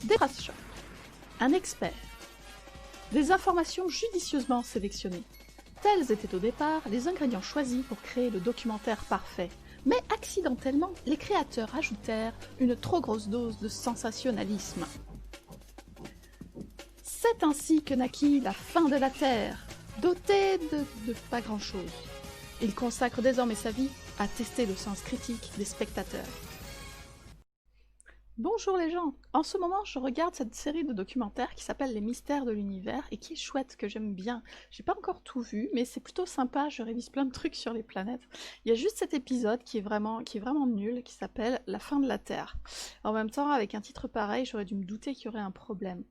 Des traces choc. Un expert. Des informations judicieusement sélectionnées. Tels étaient au départ les ingrédients choisis pour créer le documentaire parfait. Mais accidentellement, les créateurs ajoutèrent une trop grosse dose de sensationnalisme. C'est ainsi que naquit La fin de la Terre, doté de pas grand-chose. Il consacre désormais sa vie à tester le sens critique des spectateurs. Bonjour les gens, en ce moment je regarde cette série de documentaires qui s'appelle Les Mystères de l'Univers et qui est chouette, que j'aime bien. J'ai pas encore tout vu, mais c'est plutôt sympa, je révise plein de trucs sur les planètes. Il y a juste cet épisode qui est vraiment nul, qui s'appelle La fin de la Terre. En même temps, avec un titre pareil, j'aurais dû me douter qu'il y aurait un problème.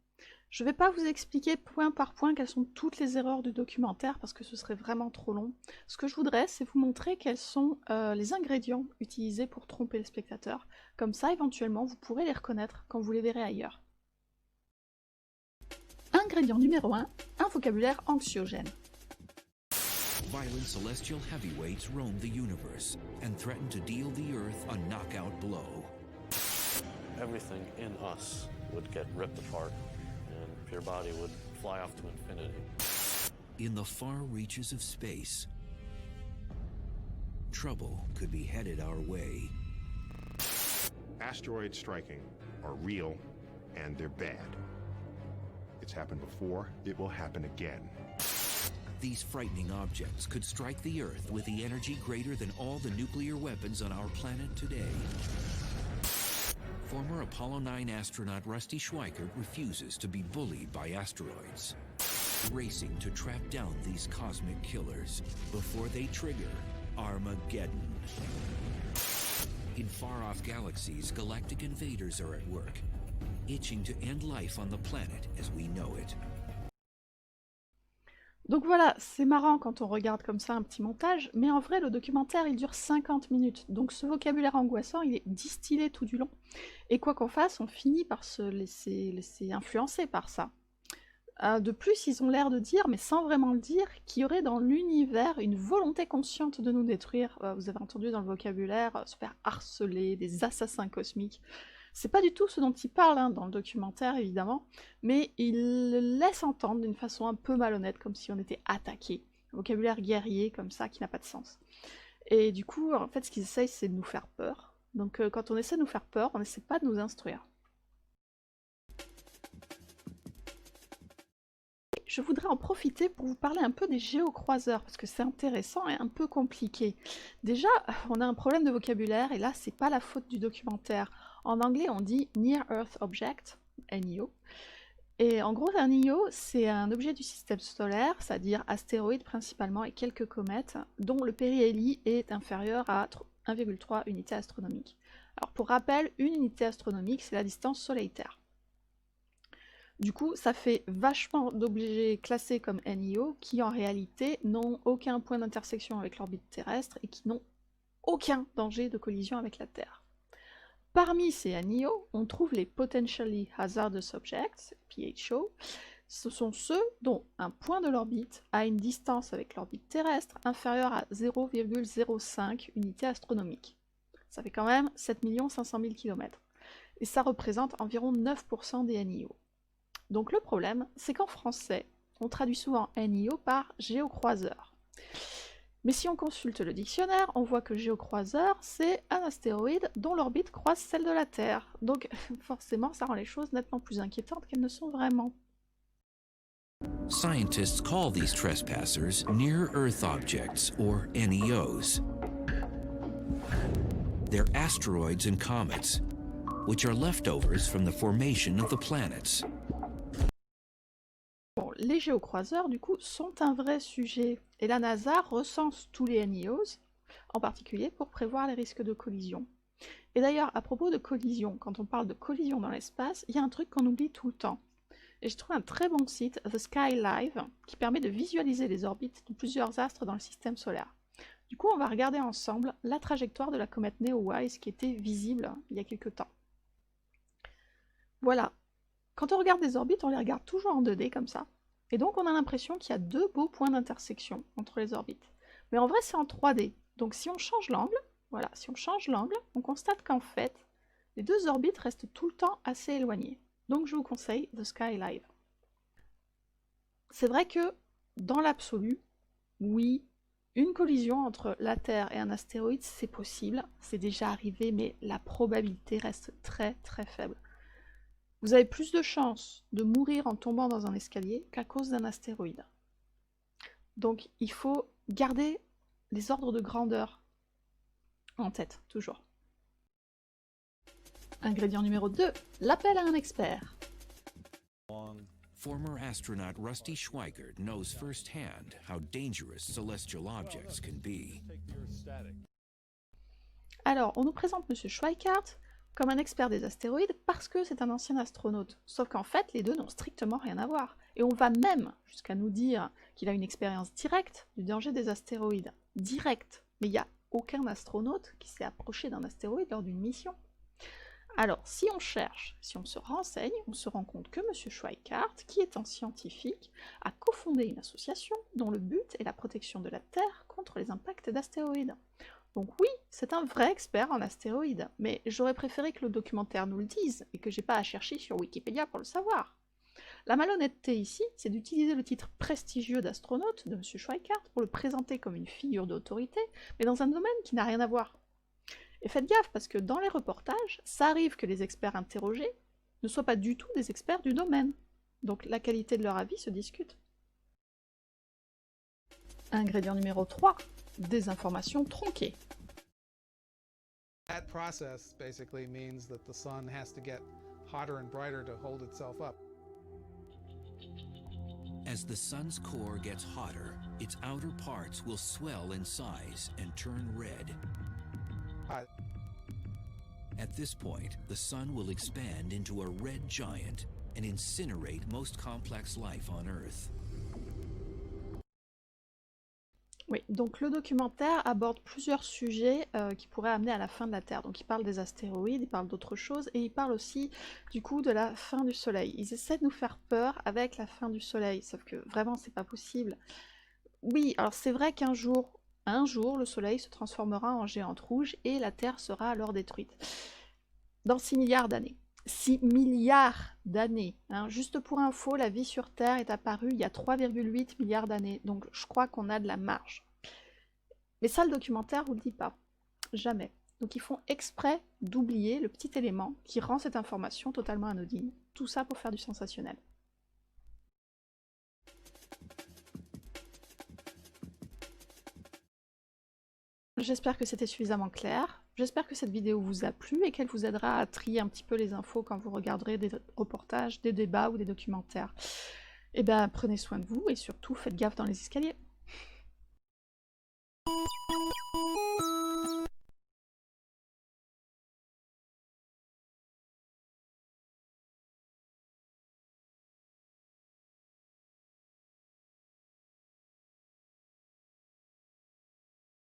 Je vais pas vous expliquer point par point quelles sont toutes les erreurs du documentaire parce que ce serait vraiment trop long. Ce que je voudrais, c'est vous montrer quels sont les ingrédients utilisés pour tromper le spectateur. Comme ça, éventuellement, vous pourrez les reconnaître quand vous les verrez ailleurs. Ingrédient numéro 1, un vocabulaire anxiogène. Violent celestial heavyweights roam the universe and threaten to deal the Earth a knockout blow. Everything in us would get ripped apart. Your body would fly off to infinity. In the far reaches of space, trouble could be headed our way. Asteroids striking are real and they're bad. It's happened before, it will happen again. These frightening objects could strike the Earth with the energy greater than all the nuclear weapons on our planet today. Former Apollo 9 astronaut Rusty Schweickart refuses to be bullied by asteroids, racing to track down these cosmic killers before they trigger Armageddon. In far-off galaxies, galactic invaders are at work, itching to end life on the planet as we know it. Donc voilà, c'est marrant quand on regarde comme ça un petit montage, mais en vrai le documentaire il dure 50 minutes, donc ce vocabulaire angoissant il est distillé tout du long. Et quoi qu'on fasse, on finit par se laisser influencer par ça. De plus, ils ont l'air de dire, mais sans vraiment le dire, qu'il y aurait dans l'univers une volonté consciente de nous détruire. Vous avez entendu dans le vocabulaire, se faire harceler, des assassins cosmiques. C'est pas du tout ce dont il parle hein, dans le documentaire, évidemment, mais il le laisse entendre d'une façon un peu malhonnête, comme si on était attaqué. Un vocabulaire guerrier, comme ça, qui n'a pas de sens. Et du coup, en fait, ce qu'ils essayent, c'est de nous faire peur. Donc quand on essaie de nous faire peur, on n'essaie pas de nous instruire. Je voudrais en profiter pour vous parler un peu des géocroiseurs, parce que c'est intéressant et un peu compliqué. Déjà, on a un problème de vocabulaire, et là, c'est pas la faute du documentaire. En anglais, on dit Near Earth Object, NEO. Et en gros, un NEO, c'est un objet du système solaire, c'est-à-dire astéroïdes principalement et quelques comètes, dont le périhélie est inférieur à 1,3 unités astronomiques. Alors pour rappel, une unité astronomique, c'est la distance Soleil-Terre. Du coup, ça fait vachement d'objets classés comme NEO qui en réalité n'ont aucun point d'intersection avec l'orbite terrestre et qui n'ont aucun danger de collision avec la Terre. Parmi ces NEO, on trouve les Potentially Hazardous Objects, PHO. Ce sont ceux dont un point de l'orbite a une distance avec l'orbite terrestre inférieure à 0,05 unités astronomiques. Ça fait quand même 7 500 000 km. Et ça représente environ 9% des NEO. Donc le problème, c'est qu'en français, on traduit souvent NEO par géocroiseur. Mais si on consulte le dictionnaire, on voit que géocroiseur, c'est un astéroïde dont l'orbite croise celle de la Terre. Donc forcément, ça rend les choses nettement plus inquiétantes qu'elles ne sont vraiment. Scientists call these trespassers near-Earth objects, or NEOs. They're asteroids and comets, which are leftovers from the formation of the planets. Bon, les géocroiseurs, du coup, sont un vrai sujet, et la NASA recense tous les NEOs, en particulier pour prévoir les risques de collision. Et d'ailleurs, à propos de collision, quand on parle de collision dans l'espace, il y a un truc qu'on oublie tout le temps. Et je trouve un très bon site, The Sky Live, qui permet de visualiser les orbites de plusieurs astres dans le système solaire. Du coup, on va regarder ensemble la trajectoire de la comète Neowise qui était visible il y a quelques temps. Voilà. Quand on regarde des orbites, on les regarde toujours en 2D comme ça. Et donc on a l'impression qu'il y a deux beaux points d'intersection entre les orbites. Mais en vrai c'est en 3D. Donc si on change l'angle, voilà, si on change l'angle, on constate qu'en fait, les deux orbites restent tout le temps assez éloignées. Donc je vous conseille The Sky Live. C'est vrai que, dans l'absolu, oui, une collision entre la Terre et un astéroïde, c'est possible, c'est déjà arrivé, mais la probabilité reste très très faible. Vous avez plus de chances de mourir en tombant dans un escalier qu'à cause d'un astéroïde. Donc il faut garder les ordres de grandeur en tête, toujours. Ingrédient numéro 2, l'appel à un expert. Former astronaut Rusty Schweikert knows firsthand how dangerous celestial objects can be. Alors, on nous présente M. Schweikert comme un expert des astéroïdes parce que c'est un ancien astronaute. Sauf qu'en fait, les deux n'ont strictement rien à voir. Et on va même jusqu'à nous dire qu'il a une expérience directe du danger des astéroïdes. Directe. Mais il n'y a aucun astronaute qui s'est approché d'un astéroïde lors d'une mission. Alors, si on cherche, si on se renseigne, on se rend compte que M. Schweikert, qui est un scientifique, a cofondé une association dont le but est la protection de la Terre contre les impacts d'astéroïdes. Donc oui, c'est un vrai expert en astéroïdes, mais j'aurais préféré que le documentaire nous le dise, et que j'ai pas à chercher sur Wikipédia pour le savoir. La malhonnêteté ici, c'est d'utiliser le titre prestigieux d'astronaute de M. Schweikert pour le présenter comme une figure d'autorité, mais dans un domaine qui n'a rien à voir. Et faites gaffe, parce que dans les reportages, ça arrive que les experts interrogés ne soient pas du tout des experts du domaine. Donc la qualité de leur avis se discute. Ingrédient numéro 3, des informations tronquées. That process basically means that the sun has to get hotter and brighter to hold itself up. As the sun's core gets hotter, its outer parts will swell in size and turn red. At this point, the sun will expand into a red giant and incinerate most complex life on Earth. Oui, donc le documentaire aborde plusieurs sujets qui pourraient amener à la fin de la Terre. Donc il parle des astéroïdes, il parle d'autres choses, et il parle aussi du coup de la fin du Soleil. Ils essaient de nous faire peur avec la fin du Soleil, sauf que vraiment c'est pas possible. Oui, alors c'est vrai qu'un jour, le Soleil se transformera en géante rouge et la Terre sera alors détruite. Dans 6 milliards d'années. 6 milliards d'années. Hein. Juste pour info, la vie sur Terre est apparue il y a 3,8 milliards d'années. Donc je crois qu'on a de la marge. Mais ça, le documentaire vous le dit pas. Jamais. Donc ils font exprès d'oublier le petit élément qui rend cette information totalement anodine. Tout ça pour faire du sensationnel. J'espère que c'était suffisamment clair. J'espère que cette vidéo vous a plu et qu'elle vous aidera à trier un petit peu les infos quand vous regarderez des reportages, des débats ou des documentaires. Et ben, prenez soin de vous et surtout faites gaffe dans les escaliers.